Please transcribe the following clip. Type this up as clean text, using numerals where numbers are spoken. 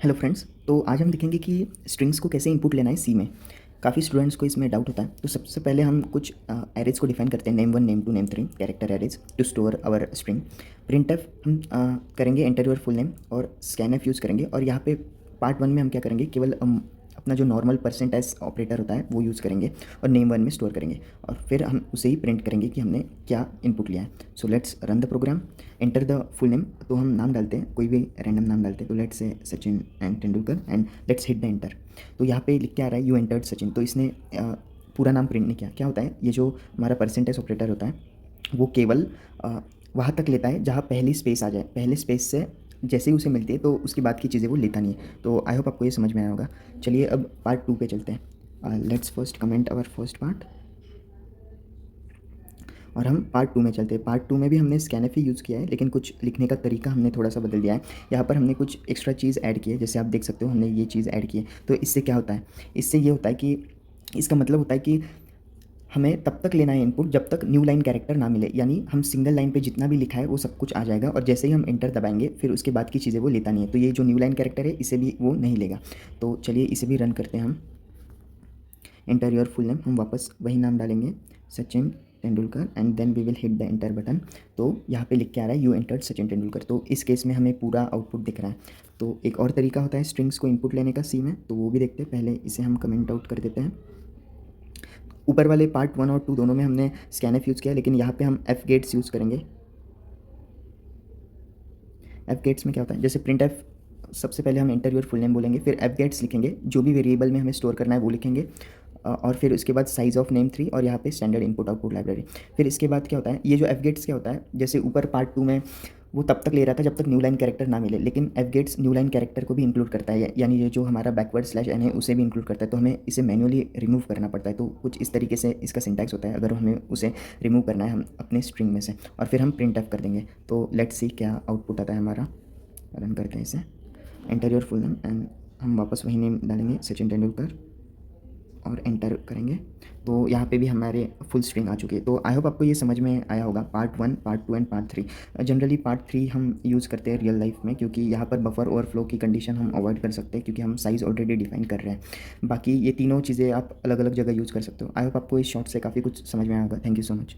Hello friends. तो आज हम देखेंगे कि स्ट्रिंग्स को कैसे इनपुट लेना है सी में। काफ़ी स्टूडेंट्स को इसमें डाउट होता है। तो सबसे पहले हम कुछ एरेज को डिफाइन करते हैं, name 1 name 2 name 3 character arrays to store our string. Printf हम करेंगे एंटर योर फुल नेम, और स्कैनफ यूज़ करेंगे। और यहाँ पे पार्ट 1 में हम क्या करेंगे, केवल अपना जो नॉर्मल परसेंट एस ऑपरेटर होता है वो यूज़ करेंगे और नेम 1 में स्टोर करेंगे, और फिर हम उसे ही प्रिंट करेंगे कि हमने क्या इनपुट लिया है। So let's run the program, enter the full name. तो हम नाम डालते हैं, कोई भी रैंडम नाम डालते हैं। तो let's say Sachin and Tendulkar and let's hit the enter. तो यहाँ पे लिख के आ रहा है यू एंटर्ड सचिन। तो इसने पूरा नाम प्रिंट नहीं किया। क्या होता है, ये जो हमारा परसेंटेज ऑपरेटर होता है वो केवल वहाँ तक लेता है जहाँ पहली स्पेस आ जाए। पहले स्पेस से जैसे ही उसे मिलती है तो उसके बाद की चीज़ें वो लेता नहीं है। तो आई होप आपको ये समझ में आया होगा। चलिए अब पार्ट 2 पे चलते हैं। Let's first comment our first part, और हम पार्ट 2 में चलते हैं। पार्ट 2 में भी हमने स्कैनफ ही यूज़ किया है, लेकिन कुछ लिखने का तरीका हमने थोड़ा सा बदल दिया है। यहाँ पर हमने कुछ एक्स्ट्रा चीज़ ऐड की है, जैसे आप देख सकते हो हमने ये चीज़ ऐड की है। तो इससे क्या होता है, इससे ये होता है कि इसका मतलब होता है कि हमें तब तक लेना है इनपुट जब तक न्यू लाइन कैरेक्टर ना मिले। यानी हम सिंगल लाइन पे जितना भी लिखा है वो सब कुछ आ जाएगा, और जैसे ही हम एंटर दबाएंगे फिर उसके बाद की चीज़ें वो लेता नहीं है। तो ये जो न्यू लाइन कैरेक्टर है इसे भी वो नहीं लेगा। तो चलिए इसे भी रन करते हैं हम। एंटर योर फुल नेम, हम वापस वही नाम डालेंगे, Sachin Tendulkar, and then we will hit the enter button. तो यहाँ पे लिख के आ रहा है यू एंटर्ड सचिन तेंदुलकर। तो इस केस में हमें पूरा आउटपुट दिख रहा है। तो एक और तरीका होता है स्ट्रिंग्स को इनपुट लेने का सी में, तो वो भी देखते हैं। पहले इसे हम कमेंट आउट कर देते हैं। ऊपर वाले पार्ट 1 और 2 दोनों में हमने स्कैनफ यूज़ किया, लेकिन यहाँ पे हम एफ गेट्स यूज़ करेंगे। एफ गेट्स में क्या होता है, जैसे प्रिंट एफ, सबसे पहले हम एंटर योर फुल नेम बोलेंगे, फिर एफ गेट्स लिखेंगे, जो भी वेरिएबल में हमें स्टोर करना है वो लिखेंगे, और फिर उसके बाद साइज़ ऑफ नेम 3, और यहाँ पे स्टैंडर्ड इनपुट आउटपुट लाइब्रेरी। फिर इसके बाद क्या होता है, ये जो एफ गेट्स क्या होता है, जैसे ऊपर पार्ट 2 में वो तब तक ले रहा था जब तक न्यू लाइन कैरेक्टर ना मिले, लेकिन fgets new line character को भी इंक्लूड करता है, यानी ये जो हमारा बैकवर्ड स्लैश एन है उसे भी इंक्लूड करता है। तो हमें इसे मैन्युअली रिमूव करना पड़ता है। तो कुछ इस तरीके से इसका सिंटैक्स होता है, अगर हमें उसे रिमूव करना है हम अपने स्ट्रिंग में से, और फिर हम प्रिंट एफ कर देंगे। तो लेट्स सी क्या आउटपुट आता है हमारा। रन करते हैं इसे, enter your full name, and हम वापस वही नेम डालेंगे सचिन तेंदुलकर और एंटर करेंगे। तो यहाँ पे भी हमारे फुल स्ट्रिंग आ चुकी है। तो आई होप आपको ये समझ में आया होगा, part 1, part 2 and part 3। Generally part 3 हम यूज़ करते हैं रियल लाइफ में, क्योंकि यहाँ पर बफर ओवरफ्लो की कंडीशन हम अवॉइड कर सकते हैं, क्योंकि हम साइज़ ऑलरेडी डिफाइन कर रहे हैं। बाकी ये तीनों चीज़ें आप अलग अलग जगह यूज़ कर सकते हो। आई होप आपको इस शॉर्ट से काफ़ी कुछ समझ में आया होगा। Thank you so much.